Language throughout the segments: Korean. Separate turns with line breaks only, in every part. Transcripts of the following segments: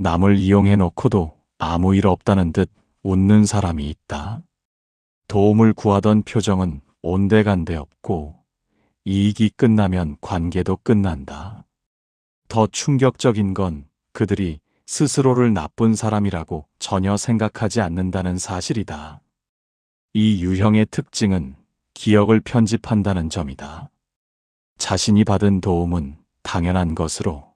남을 이용해 놓고도 아무 일 없다는 듯 웃는 사람이 있다. 도움을 구하던 표정은 온데간데 없고 이익이 끝나면 관계도 끝난다. 더 충격적인 건 그들이 스스로를 나쁜 사람이라고 전혀 생각하지 않는다는 사실이다. 이 유형의 특징은 기억을 편집한다는 점이다. 자신이 받은 도움은 당연한 것으로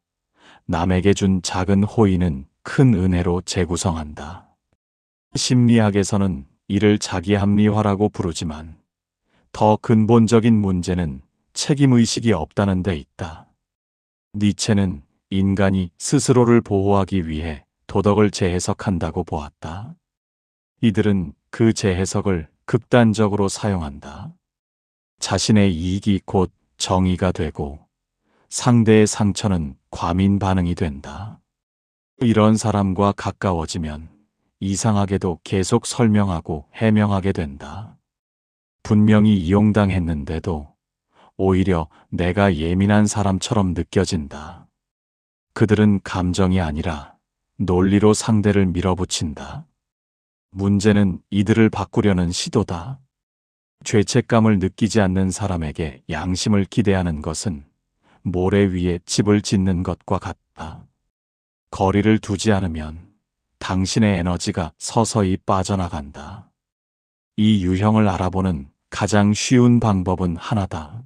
남에게 준 작은 호의는 큰 은혜로 재구성한다. 심리학에서는 이를 자기 합리화라고 부르지만 더 근본적인 문제는 책임의식이 없다는 데 있다. 니체는 인간이 스스로를 보호하기 위해 도덕을 재해석한다고 보았다. 이들은 그 재해석을 극단적으로 사용한다. 자신의 이익이 곧 정의가 되고 상대의 상처는 과민 반응이 된다. 이런 사람과 가까워지면 이상하게도 계속 설명하고 해명하게 된다. 분명히 이용당했는데도 오히려 내가 예민한 사람처럼 느껴진다. 그들은 감정이 아니라 논리로 상대를 밀어붙인다. 문제는 이들을 바꾸려는 시도다. 죄책감을 느끼지 않는 사람에게 양심을 기대하는 것은 모래 위에 집을 짓는 것과 같다. 거리를 두지 않으면 당신의 에너지가 서서히 빠져나간다. 이 유형을 알아보는 가장 쉬운 방법은 하나다.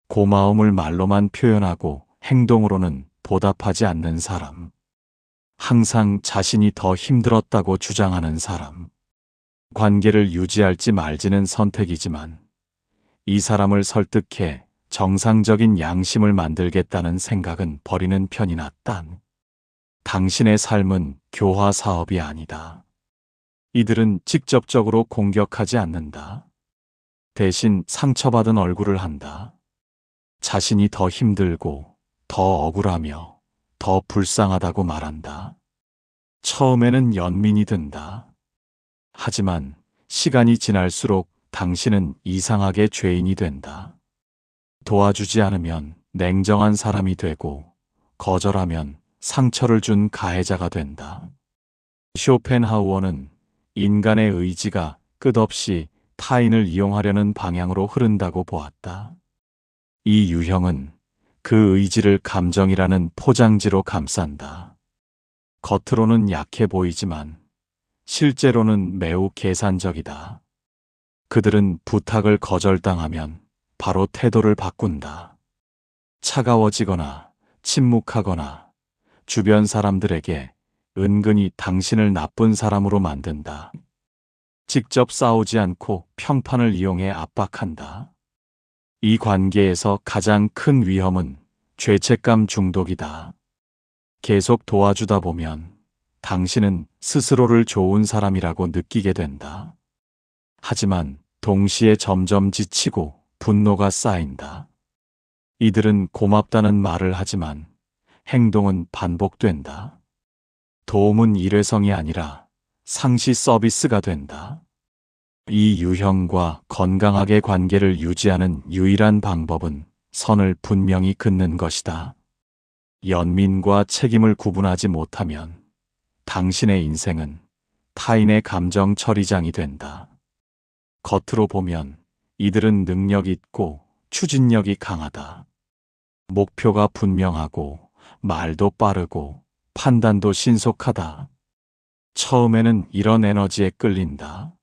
고마움을 말로만 표현하고 행동으로는 보답하지 않는 사람. 항상 자신이 더 힘들었다고 주장하는 사람. 관계를 유지할지 말지는 선택이지만 이 사람을 설득해 정상적인 양심을 만들겠다는 생각은 버리는 편이 낫다. 당신의 삶은 교화 사업이 아니다. 이들은 직접적으로 공격하지 않는다. 대신 상처받은 얼굴을 한다. 자신이 더 힘들고 더 억울하며 더 불쌍하다고 말한다. 처음에는 연민이 든다. 하지만 시간이 지날수록 당신은 이상하게 죄인이 된다. 도와주지 않으면 냉정한 사람이 되고 거절하면 상처를 준 가해자가 된다. 쇼펜하우어는 인간의 의지가 끝없이 타인을 이용하려는 방향으로 흐른다고 보았다. 이 유형은 그 의지를 감정이라는 포장지로 감싼다. 겉으로는 약해 보이지만 실제로는 매우 계산적이다. 그들은 부탁을 거절당하면 바로 태도를 바꾼다. 차가워지거나 침묵하거나 주변 사람들에게 은근히 당신을 나쁜 사람으로 만든다. 직접 싸우지 않고 평판을 이용해 압박한다. 이 관계에서 가장 큰 위험은 죄책감 중독이다. 계속 도와주다 보면 당신은 스스로를 좋은 사람이라고 느끼게 된다. 하지만 동시에 점점 지치고 분노가 쌓인다. 이들은 고맙다는 말을 하지만 행동은 반복된다. 도움은 일회성이 아니라 상시 서비스가 된다. 이 유형과 건강하게 관계를 유지하는 유일한 방법은 선을 분명히 긋는 것이다. 연민과 책임을 구분하지 못하면 당신의 인생은 타인의 감정 처리장이 된다. 겉으로 보면 이들은 능력 있고 추진력이 강하다. 목표가 분명하고 말도 빠르고 판단도 신속하다. 처음에는 이런 에너지에 끌린다.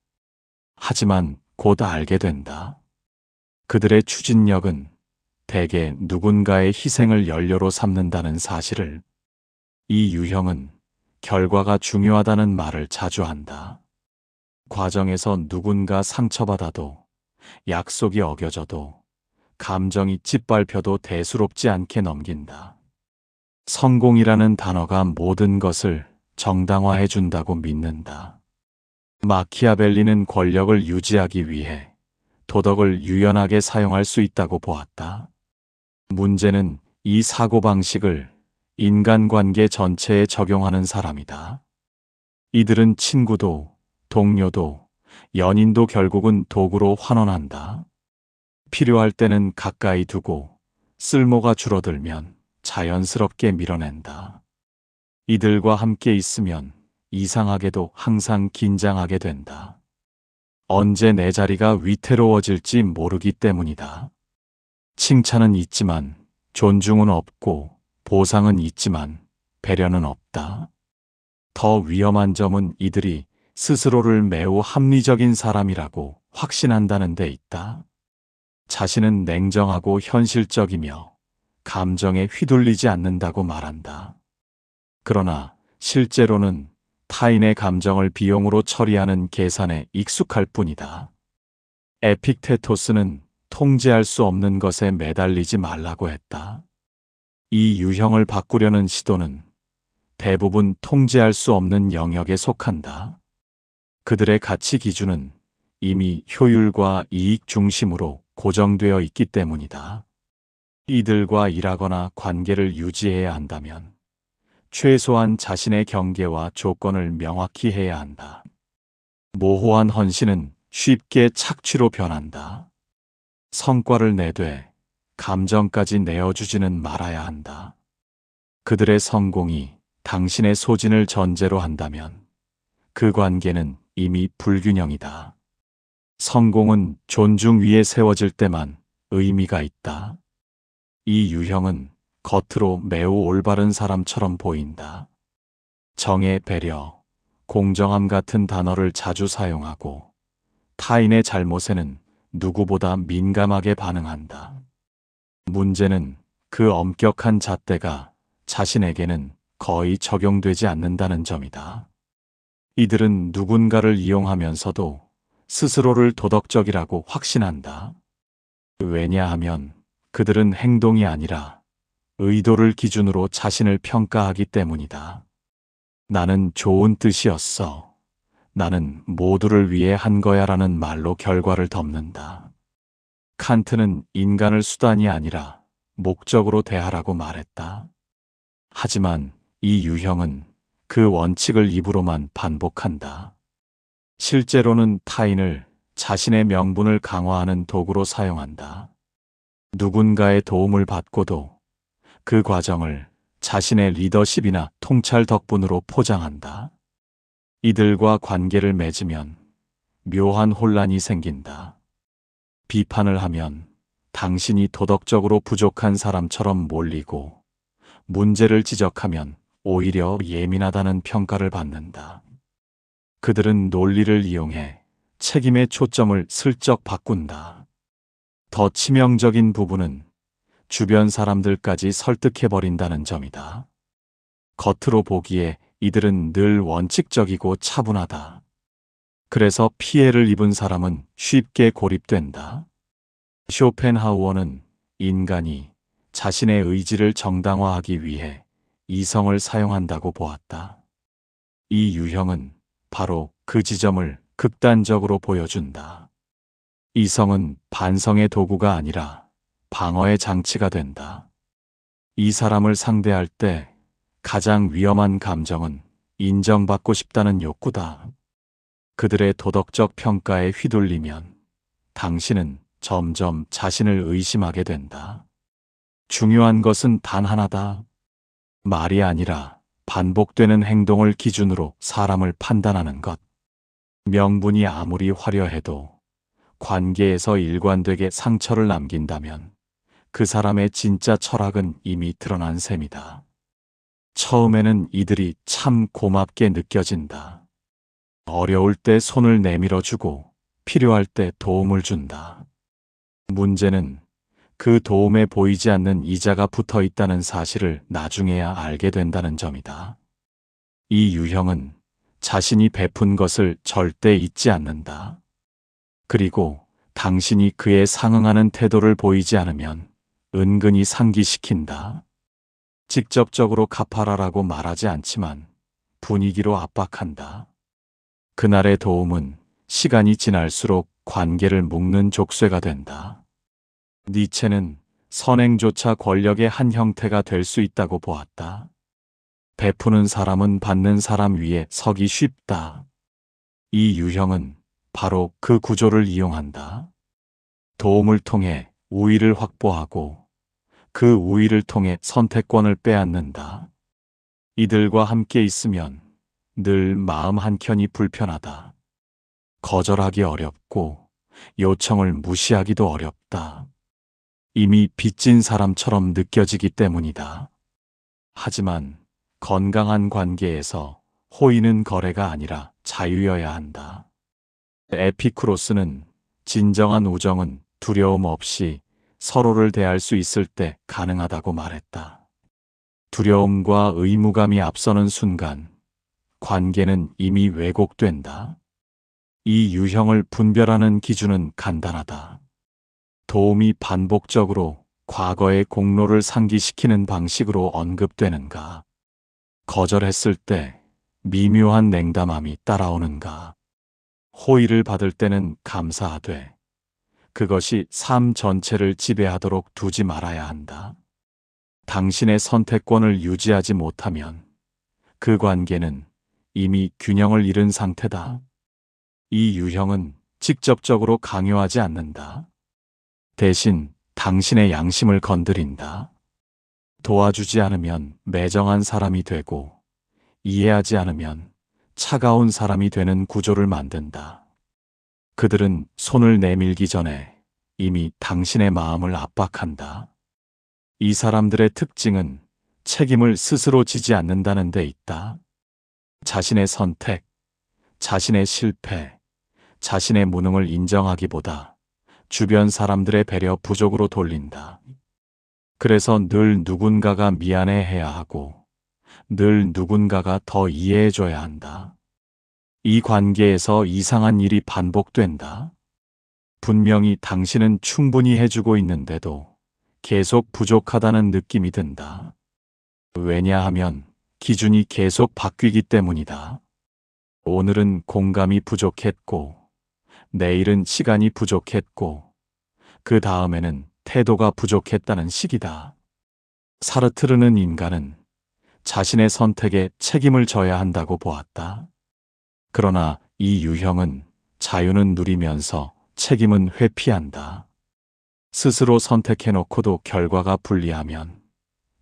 하지만 곧 알게 된다. 그들의 추진력은 대개 누군가의 희생을 연료로 삼는다는 사실을. 이 유형은 결과가 중요하다는 말을 자주 한다. 과정에서 누군가 상처받아도 약속이 어겨져도 감정이 짓밟혀도 대수롭지 않게 넘긴다. 성공이라는 단어가 모든 것을 정당화해 준다고 믿는다. 마키아벨리는 권력을 유지하기 위해 도덕을 유연하게 사용할 수 있다고 보았다. 문제는 이 사고방식을 인간관계 전체에 적용하는 사람이다. 이들은 친구도, 동료도, 연인도 결국은 도구로 환원한다. 필요할 때는 가까이 두고 쓸모가 줄어들면 자연스럽게 밀어낸다. 이들과 함께 있으면 이상하게도 항상 긴장하게 된다. 언제 내 자리가 위태로워질지 모르기 때문이다. 칭찬은 있지만 존중은 없고, 보상은 있지만 배려는 없다. 더 위험한 점은 이들이 스스로를 매우 합리적인 사람이라고 확신한다는 데 있다. 자신은 냉정하고 현실적이며 감정에 휘둘리지 않는다고 말한다. 그러나 실제로는 타인의 감정을 비용으로 처리하는 계산에 익숙할 뿐이다. 에픽테토스는 통제할 수 없는 것에 매달리지 말라고 했다. 이 유형을 바꾸려는 시도는 대부분 통제할 수 없는 영역에 속한다. 그들의 가치 기준은 이미 효율과 이익 중심으로 고정되어 있기 때문이다. 이들과 일하거나 관계를 유지해야 한다면 최소한 자신의 경계와 조건을 명확히 해야 한다. 모호한 헌신은 쉽게 착취로 변한다. 성과를 내되 감정까지 내어주지는 말아야 한다. 그들의 성공이 당신의 소진을 전제로 한다면 그 관계는 이미 불균형이다. 성공은 존중 위에 세워질 때만 의미가 있다. 이 유형은 겉으로 매우 올바른 사람처럼 보인다. 정의, 배려, 공정함 같은 단어를 자주 사용하고 타인의 잘못에는 누구보다 민감하게 반응한다. 문제는 그 엄격한 잣대가 자신에게는 거의 적용되지 않는다는 점이다. 이들은 누군가를 이용하면서도 스스로를 도덕적이라고 확신한다. 왜냐하면 그들은 행동이 아니라 의도를 기준으로 자신을 평가하기 때문이다. 나는 좋은 뜻이었어. 나는 모두를 위해 한 거야라는 말로 결과를 덮는다. 칸트는 인간을 수단이 아니라 목적으로 대하라고 말했다. 하지만 이 유형은 그 원칙을 입으로만 반복한다. 실제로는 타인을 자신의 명분을 강화하는 도구로 사용한다. 누군가의 도움을 받고도 그 과정을 자신의 리더십이나 통찰 덕분으로 포장한다. 이들과 관계를 맺으면 묘한 혼란이 생긴다. 비판을 하면 당신이 도덕적으로 부족한 사람처럼 몰리고, 문제를 지적하면 오히려 예민하다는 평가를 받는다. 그들은 논리를 이용해 책임의 초점을 슬쩍 바꾼다. 더 치명적인 부분은 주변 사람들까지 설득해버린다는 점이다. 겉으로 보기에 이들은 늘 원칙적이고 차분하다. 그래서 피해를 입은 사람은 쉽게 고립된다. 쇼펜하우어는 인간이 자신의 의지를 정당화하기 위해 이성을 사용한다고 보았다. 이 유형은 바로 그 지점을 극단적으로 보여준다. 이성은 반성의 도구가 아니라 방어의 장치가 된다. 이 사람을 상대할 때 가장 위험한 감정은 인정받고 싶다는 욕구다. 그들의 도덕적 평가에 휘둘리면 당신은 점점 자신을 의심하게 된다. 중요한 것은 단 하나다. 말이 아니라 반복되는 행동을 기준으로 사람을 판단하는 것. 명분이 아무리 화려해도 관계에서 일관되게 상처를 남긴다면 그 사람의 진짜 철학은 이미 드러난 셈이다. 처음에는 이들이 참 고맙게 느껴진다. 어려울 때 손을 내밀어주고 필요할 때 도움을 준다. 문제는 그 도움에 보이지 않는 이자가 붙어 있다는 사실을 나중에야 알게 된다는 점이다. 이 유형은 자신이 베푼 것을 절대 잊지 않는다. 그리고 당신이 그에 상응하는 태도를 보이지 않으면 은근히 상기시킨다. 직접적으로 갚아라라고 말하지 않지만 분위기로 압박한다. 그날의 도움은 시간이 지날수록 관계를 묶는 족쇄가 된다. 니체는 선행조차 권력의 한 형태가 될 수 있다고 보았다. 베푸는 사람은 받는 사람 위에 서기 쉽다. 이 유형은 바로 그 구조를 이용한다. 도움을 통해 우위를 확보하고 그 우위를 통해 선택권을 빼앗는다. 이들과 함께 있으면 늘 마음 한켠이 불편하다. 거절하기 어렵고 요청을 무시하기도 어렵다. 이미 빚진 사람처럼 느껴지기 때문이다. 하지만 건강한 관계에서 호의는 거래가 아니라 자유여야 한다. 에피쿠로스는 진정한 우정은 두려움 없이 서로를 대할 수 있을 때 가능하다고 말했다. 두려움과 의무감이 앞서는 순간 관계는 이미 왜곡된다. 이 유형을 분별하는 기준은 간단하다. 도움이 반복적으로 과거의 공로를 상기시키는 방식으로 언급되는가? 거절했을 때 미묘한 냉담함이 따라오는가? 호의를 받을 때는 감사하되 그것이 삶 전체를 지배하도록 두지 말아야 한다. 당신의 선택권을 유지하지 못하면 그 관계는 이미 균형을 잃은 상태다. 이 유형은 직접적으로 강요하지 않는다. 대신 당신의 양심을 건드린다. 도와주지 않으면 매정한 사람이 되고 이해하지 않으면 차가운 사람이 되는 구조를 만든다. 그들은 손을 내밀기 전에 이미 당신의 마음을 압박한다. 이 사람들의 특징은 책임을 스스로 지지 않는다는 데 있다. 자신의 선택, 자신의 실패, 자신의 무능을 인정하기보다 주변 사람들의 배려 부족으로 돌린다. 그래서 늘 누군가가 미안해해야 하고 늘 누군가가 더 이해해줘야 한다. 이 관계에서 이상한 일이 반복된다. 분명히 당신은 충분히 해주고 있는데도 계속 부족하다는 느낌이 든다. 왜냐하면 기준이 계속 바뀌기 때문이다. 오늘은 공감이 부족했고, 내일은 시간이 부족했고, 그 다음에는 태도가 부족했다는 식이다. 사르트르는 인간은 자신의 선택에 책임을 져야 한다고 보았다. 그러나 이 유형은 자유는 누리면서 책임은 회피한다. 스스로 선택해놓고도 결과가 불리하면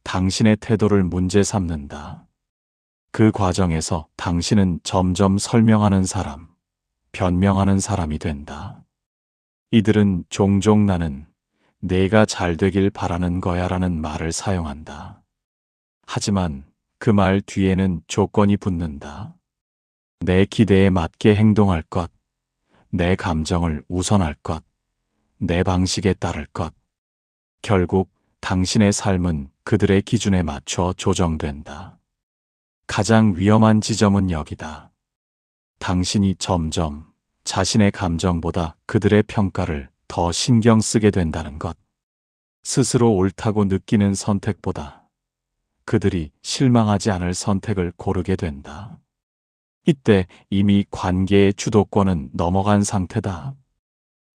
당신의 태도를 문제 삼는다. 그 과정에서 당신은 점점 설명하는 사람, 변명하는 사람이 된다. 이들은 종종 나는 내가 잘 되길 바라는 거야 라는 말을 사용한다. 하지만 그 말 뒤에는 조건이 붙는다. 내 기대에 맞게 행동할 것, 내 감정을 우선할 것, 내 방식에 따를 것. 결국 당신의 삶은 그들의 기준에 맞춰 조정된다. 가장 위험한 지점은 여기다. 당신이 점점 자신의 감정보다 그들의 평가를 더 신경 쓰게 된다는 것. 스스로 옳다고 느끼는 선택보다 그들이 실망하지 않을 선택을 고르게 된다. 이때 이미 관계의 주도권은 넘어간 상태다.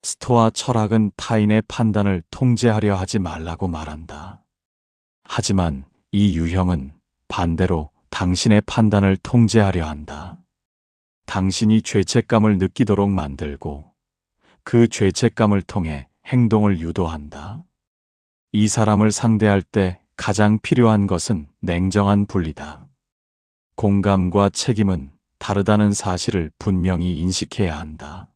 스토아 철학은 타인의 판단을 통제하려 하지 말라고 말한다. 하지만 이 유형은 반대로 당신의 판단을 통제하려 한다. 당신이 죄책감을 느끼도록 만들고 그 죄책감을 통해 행동을 유도한다. 이 사람을 상대할 때 가장 필요한 것은 냉정한 분리다. 공감과 책임은 다르다는 사실을 분명히 인식해야 한다.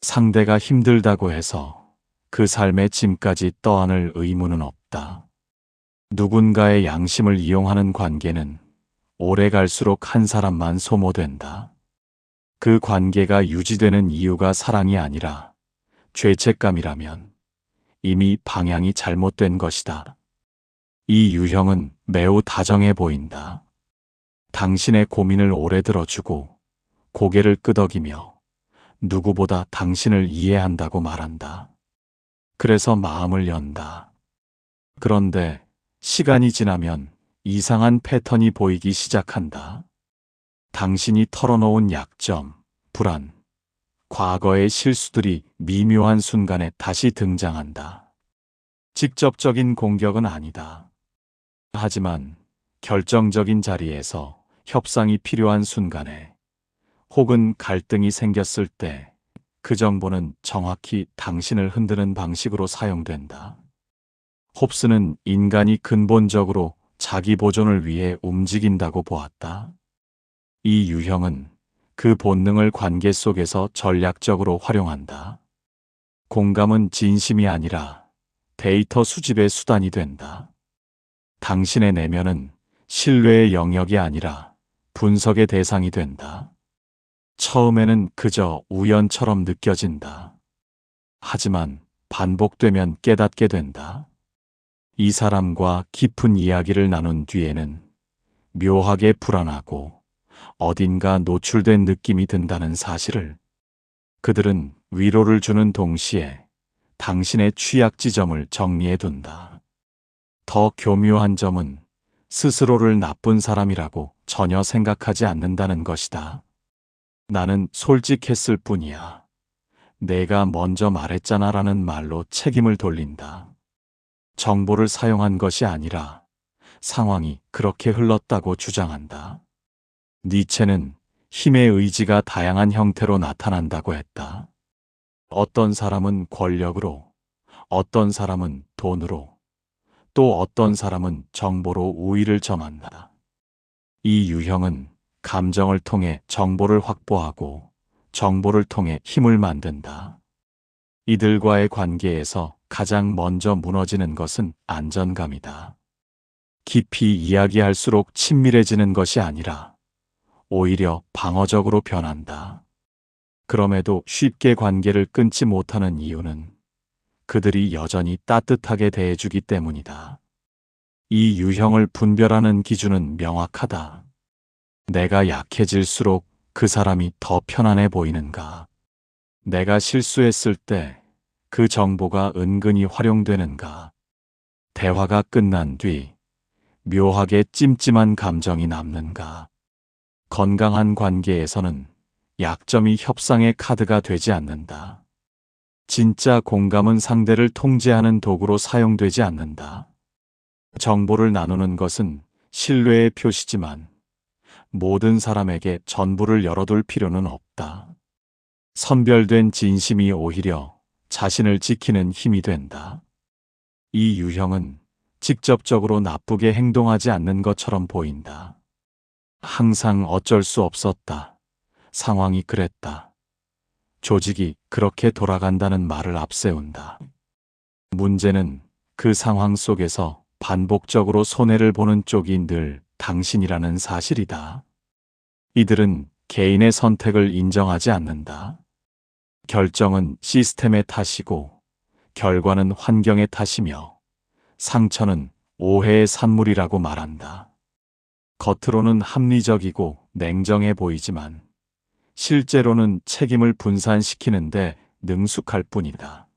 상대가 힘들다고 해서 그 삶의 짐까지 떠안을 의무는 없다. 누군가의 양심을 이용하는 관계는 오래 갈수록 한 사람만 소모된다. 그 관계가 유지되는 이유가 사랑이 아니라 죄책감이라면 이미 방향이 잘못된 것이다. 이 유형은 매우 다정해 보인다. 당신의 고민을 오래 들어주고 고개를 끄덕이며 누구보다 당신을 이해한다고 말한다. 그래서 마음을 연다. 그런데 시간이 지나면 이상한 패턴이 보이기 시작한다. 당신이 털어놓은 약점, 불안, 과거의 실수들이 미묘한 순간에 다시 등장한다. 직접적인 공격은 아니다. 하지만 결정적인 자리에서 협상이 필요한 순간에 혹은 갈등이 생겼을 때 그 정보는 정확히 당신을 흔드는 방식으로 사용된다. 홉스는 인간이 근본적으로 자기 보존을 위해 움직인다고 보았다. 이 유형은 그 본능을 관계 속에서 전략적으로 활용한다. 공감은 진심이 아니라 데이터 수집의 수단이 된다. 당신의 내면은 신뢰의 영역이 아니라 분석의 대상이 된다. 처음에는 그저 우연처럼 느껴진다. 하지만 반복되면 깨닫게 된다. 이 사람과 깊은 이야기를 나눈 뒤에는 묘하게 불안하고 어딘가 노출된 느낌이 든다는 사실을. 그들은 위로를 주는 동시에 당신의 취약 지점을 정리해 둔다. 더 교묘한 점은 스스로를 나쁜 사람이라고 전혀 생각하지 않는다는 것이다. 나는 솔직했을 뿐이야. 내가 먼저 말했잖아 라는 말로 책임을 돌린다. 정보를 사용한 것이 아니라 상황이 그렇게 흘렀다고 주장한다. 니체는 힘의 의지가 다양한 형태로 나타난다고 했다. 어떤 사람은 권력으로, 어떤 사람은 돈으로, 또 어떤 사람은 정보로 우위를 점한다. 이 유형은 감정을 통해 정보를 확보하고 정보를 통해 힘을 만든다. 이들과의 관계에서 가장 먼저 무너지는 것은 안전감이다. 깊이 이야기할수록 친밀해지는 것이 아니라 오히려 방어적으로 변한다. 그럼에도 쉽게 관계를 끊지 못하는 이유는 그들이 여전히 따뜻하게 대해주기 때문이다. 이 유형을 분별하는 기준은 명확하다. 내가 약해질수록 그 사람이 더 편안해 보이는가? 내가 실수했을 때 그 정보가 은근히 활용되는가? 대화가 끝난 뒤 묘하게 찜찜한 감정이 남는가? 건강한 관계에서는 약점이 협상의 카드가 되지 않는다. 진짜 공감은 상대를 통제하는 도구로 사용되지 않는다. 정보를 나누는 것은 신뢰의 표시지만 모든 사람에게 전부를 열어둘 필요는 없다. 선별된 진심이 오히려 자신을 지키는 힘이 된다. 이 유형은 직접적으로 나쁘게 행동하지 않는 것처럼 보인다. 항상 어쩔 수 없었다. 상황이 그랬다. 조직이 그렇게 돌아간다는 말을 앞세운다. 문제는 그 상황 속에서 반복적으로 손해를 보는 쪽이 늘 당신이라는 사실이다. 이들은 개인의 선택을 인정하지 않는다. 결정은 시스템의 탓이고 결과는 환경의 탓이며 상처는 오해의 산물이라고 말한다. 겉으로는 합리적이고 냉정해 보이지만 실제로는 책임을 분산시키는데 능숙할 뿐이다.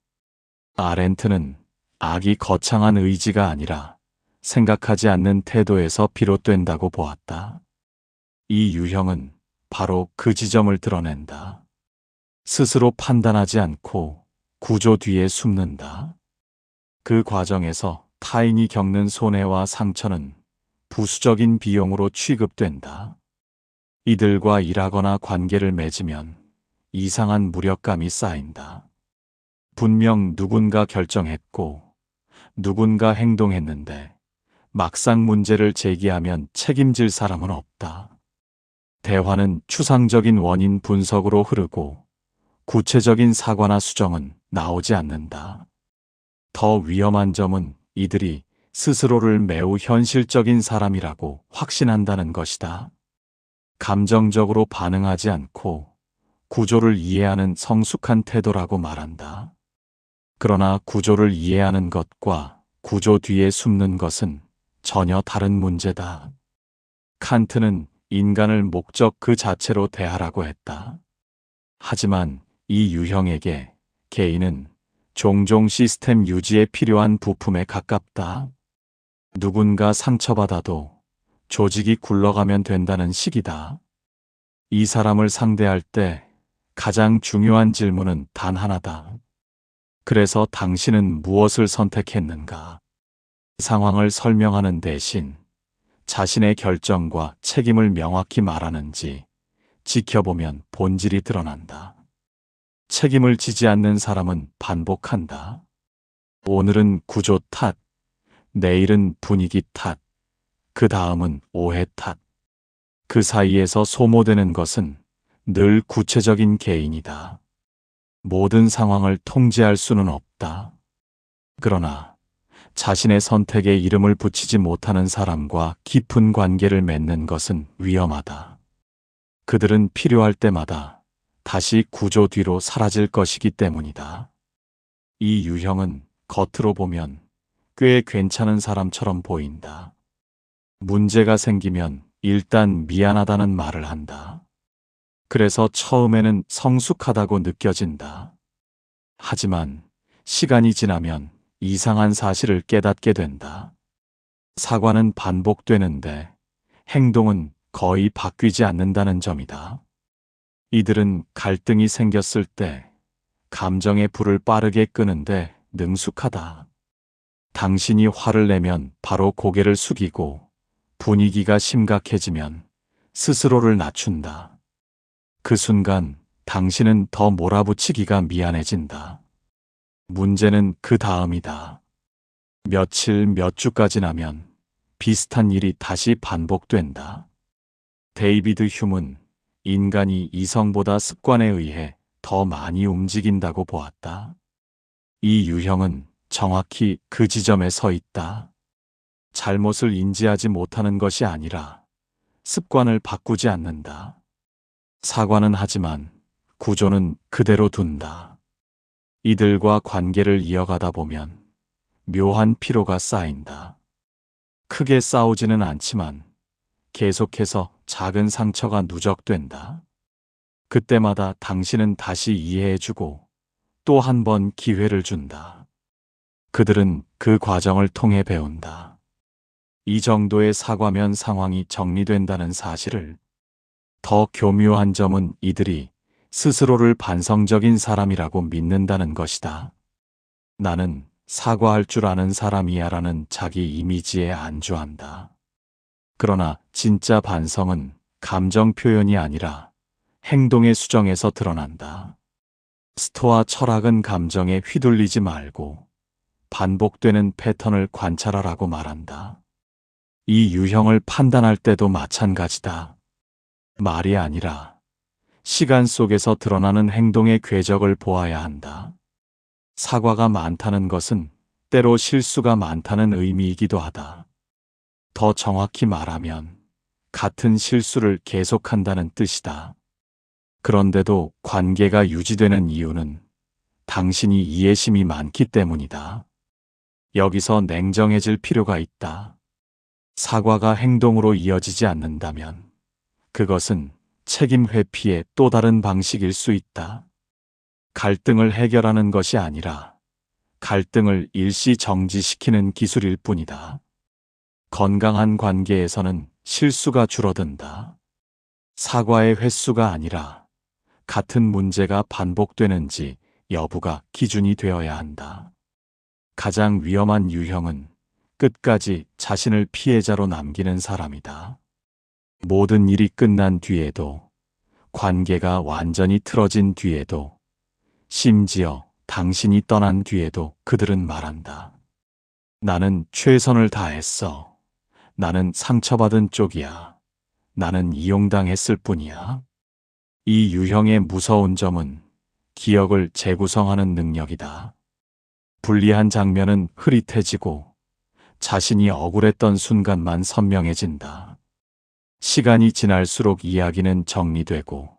아렌트는 악이 거창한 의지가 아니라 생각하지 않는 태도에서 비롯된다고 보았다. 이 유형은 바로 그 지점을 드러낸다. 스스로 판단하지 않고 구조 뒤에 숨는다. 그 과정에서 타인이 겪는 손해와 상처는 부수적인 비용으로 취급된다. 이들과 일하거나 관계를 맺으면 이상한 무력감이 쌓인다. 분명 누군가 결정했고 누군가 행동했는데 막상 문제를 제기하면 책임질 사람은 없다. 대화는 추상적인 원인 분석으로 흐르고 구체적인 사과나 수정은 나오지 않는다. 더 위험한 점은 이들이 스스로를 매우 현실적인 사람이라고 확신한다는 것이다. 감정적으로 반응하지 않고 구조를 이해하는 성숙한 태도라고 말한다. 그러나 구조를 이해하는 것과 구조 뒤에 숨는 것은 전혀 다른 문제다. 칸트는 인간을 목적 그 자체로 대하라고 했다. 하지만 이 유형에게 개인은 종종 시스템 유지에 필요한 부품에 가깝다. 누군가 상처받아도 조직이 굴러가면 된다는 식이다. 이 사람을 상대할 때 가장 중요한 질문은 단 하나다. 그래서 당신은 무엇을 선택했는가? 상황을 설명하는 대신 자신의 결정과 책임을 명확히 말하는지 지켜보면 본질이 드러난다. 책임을 지지 않는 사람은 반복한다. 오늘은 구조 탓, 내일은 분위기 탓, 그 다음은 오해 탓. 그 사이에서 소모되는 것은 늘 구체적인 개인이다. 모든 상황을 통제할 수는 없다. 그러나 자신의 선택에 이름을 붙이지 못하는 사람과 깊은 관계를 맺는 것은 위험하다. 그들은 필요할 때마다 다시 구조 뒤로 사라질 것이기 때문이다. 이 유형은 겉으로 보면 꽤 괜찮은 사람처럼 보인다. 문제가 생기면 일단 미안하다는 말을 한다. 그래서 처음에는 성숙하다고 느껴진다. 하지만 시간이 지나면 이상한 사실을 깨닫게 된다. 사과는 반복되는데 행동은 거의 바뀌지 않는다는 점이다. 이들은 갈등이 생겼을 때 감정의 불을 빠르게 끄는데 능숙하다. 당신이 화를 내면 바로 고개를 숙이고 분위기가 심각해지면 스스로를 낮춘다. 그 순간 당신은 더 몰아붙이기가 미안해진다. 문제는 그 다음이다. 며칠 몇 주가 지나면 비슷한 일이 다시 반복된다. 데이비드 휴문, 인간이 이성보다 습관에 의해 더 많이 움직인다고 보았다. 이 유형은 정확히 그 지점에 서 있다. 잘못을 인지하지 못하는 것이 아니라 습관을 바꾸지 않는다. 사과는 하지만 구조는 그대로 둔다. 이들과 관계를 이어가다 보면 묘한 피로가 쌓인다. 크게 싸우지는 않지만 계속해서 작은 상처가 누적된다. 그때마다 당신은 다시 이해해주고 또 한 번 기회를 준다. 그들은 그 과정을 통해 배운다. 이 정도의 사과면 상황이 정리된다는 사실을. 더 교묘한 점은 이들이 스스로를 반성적인 사람이라고 믿는다는 것이다. 나는 사과할 줄 아는 사람이야 라는 자기 이미지에 안주한다. 그러나 진짜 반성은 감정 표현이 아니라 행동의 수정에서 드러난다. 스토아 철학은 감정에 휘둘리지 말고 반복되는 패턴을 관찰하라고 말한다. 이 유형을 판단할 때도 마찬가지다. 말이 아니라 시간 속에서 드러나는 행동의 궤적을 보아야 한다. 사과가 많다는 것은 때로 실수가 많다는 의미이기도 하다. 더 정확히 말하면 같은 실수를 계속한다는 뜻이다. 그런데도 관계가 유지되는 이유는 당신이 이해심이 많기 때문이다. 여기서 냉정해질 필요가 있다. 사과가 행동으로 이어지지 않는다면 그것은 책임 회피의 또 다른 방식일 수 있다. 갈등을 해결하는 것이 아니라 갈등을 일시 정지시키는 기술일 뿐이다. 건강한 관계에서는 실수가 줄어든다. 사과의 횟수가 아니라 같은 문제가 반복되는지 여부가 기준이 되어야 한다. 가장 위험한 유형은 끝까지 자신을 피해자로 남기는 사람이다. 모든 일이 끝난 뒤에도, 관계가 완전히 틀어진 뒤에도, 심지어 당신이 떠난 뒤에도 그들은 말한다. 나는 최선을 다했어. 나는 상처받은 쪽이야. 나는 이용당했을 뿐이야. 이 유형의 무서운 점은 기억을 재구성하는 능력이다. 불리한 장면은 흐릿해지고 자신이 억울했던 순간만 선명해진다. 시간이 지날수록 이야기는 정리되고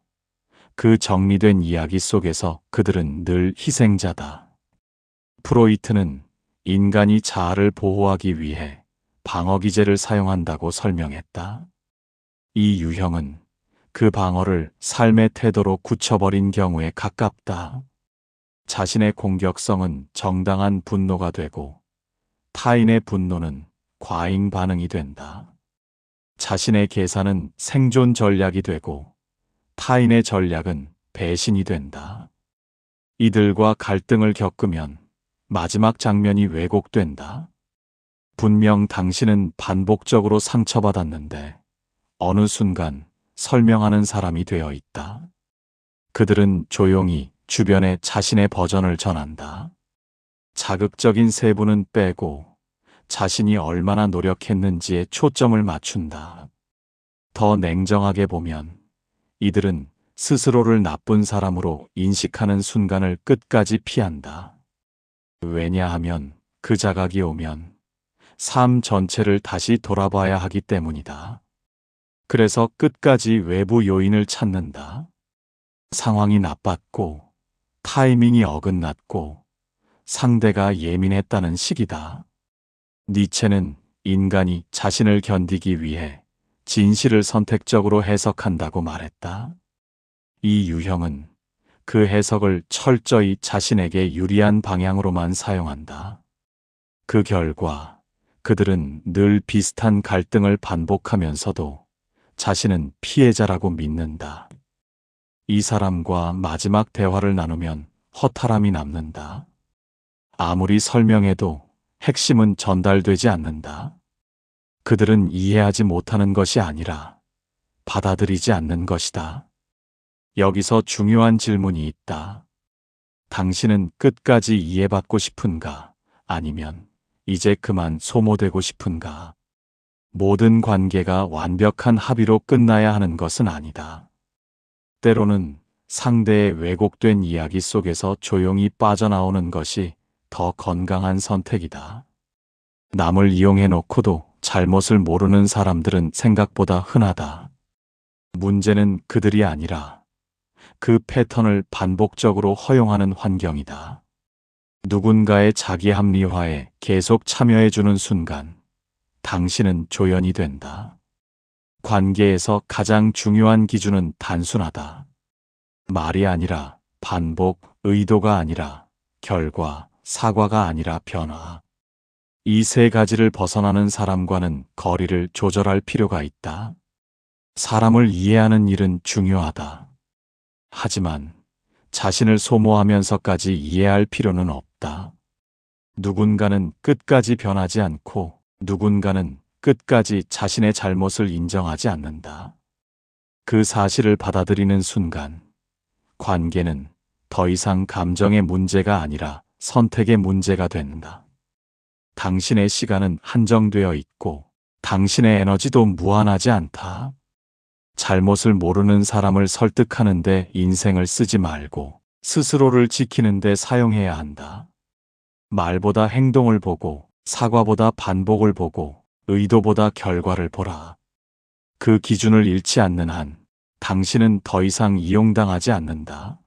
그 정리된 이야기 속에서 그들은 늘 희생자다. 프로이트는 인간이 자아를 보호하기 위해 방어기제를 사용한다고 설명했다. 이 유형은 그 방어를 삶의 태도로 굳혀버린 경우에 가깝다. 자신의 공격성은 정당한 분노가 되고 타인의 분노는 과잉 반응이 된다. 자신의 계산은 생존 전략이 되고 타인의 전략은 배신이 된다. 이들과 갈등을 겪으면 마지막 장면이 왜곡된다. 분명 당신은 반복적으로 상처받았는데 어느 순간 설명하는 사람이 되어 있다. 그들은 조용히 주변에 자신의 버전을 전한다. 자극적인 세부는 빼고 자신이 얼마나 노력했는지에 초점을 맞춘다. 더 냉정하게 보면 이들은 스스로를 나쁜 사람으로 인식하는 순간을 끝까지 피한다. 왜냐하면 그 자각이 오면 삶 전체를 다시 돌아봐야 하기 때문이다. 그래서 끝까지 외부 요인을 찾는다. 상황이 나빴고, 타이밍이 어긋났고, 상대가 예민했다는 식이다. 니체는 인간이 자신을 견디기 위해 진실을 선택적으로 해석한다고 말했다. 이 유형은 그 해석을 철저히 자신에게 유리한 방향으로만 사용한다. 그 결과 그들은 늘 비슷한 갈등을 반복하면서도 자신은 피해자라고 믿는다. 이 사람과 마지막 대화를 나누면 허탈함이 남는다. 아무리 설명해도 핵심은 전달되지 않는다. 그들은 이해하지 못하는 것이 아니라 받아들이지 않는 것이다. 여기서 중요한 질문이 있다. 당신은 끝까지 이해받고 싶은가? 아니면 이제 그만 소모되고 싶은가? 모든 관계가 완벽한 합의로 끝나야 하는 것은 아니다. 때로는 상대의 왜곡된 이야기 속에서 조용히 빠져나오는 것이 더 건강한 선택이다. 남을 이용해 놓고도 잘못을 모르는 사람들은 생각보다 흔하다. 문제는 그들이 아니라 그 패턴을 반복적으로 허용하는 환경이다. 누군가의 자기 합리화에 계속 참여해주는 순간 당신은 조연이 된다. 관계에서 가장 중요한 기준은 단순하다. 말이 아니라 반복, 의도가 아니라 결과, 사과가 아니라 변화. 이 세 가지를 벗어나는 사람과는 거리를 조절할 필요가 있다. 사람을 이해하는 일은 중요하다. 하지만 자신을 소모하면서까지 이해할 필요는 없다. 누군가는 끝까지 변하지 않고 누군가는 끝까지 자신의 잘못을 인정하지 않는다. 그 사실을 받아들이는 순간 관계는 더 이상 감정의 문제가 아니라 선택의 문제가 된다. 당신의 시간은 한정되어 있고 당신의 에너지도 무한하지 않다. 잘못을 모르는 사람을 설득하는데 인생을 쓰지 말고 스스로를 지키는데 사용해야 한다. 말보다 행동을 보고 사과보다 반복을 보고 의도보다 결과를 보라. 그 기준을 잃지 않는 한 당신은 더 이상 이용당하지 않는다.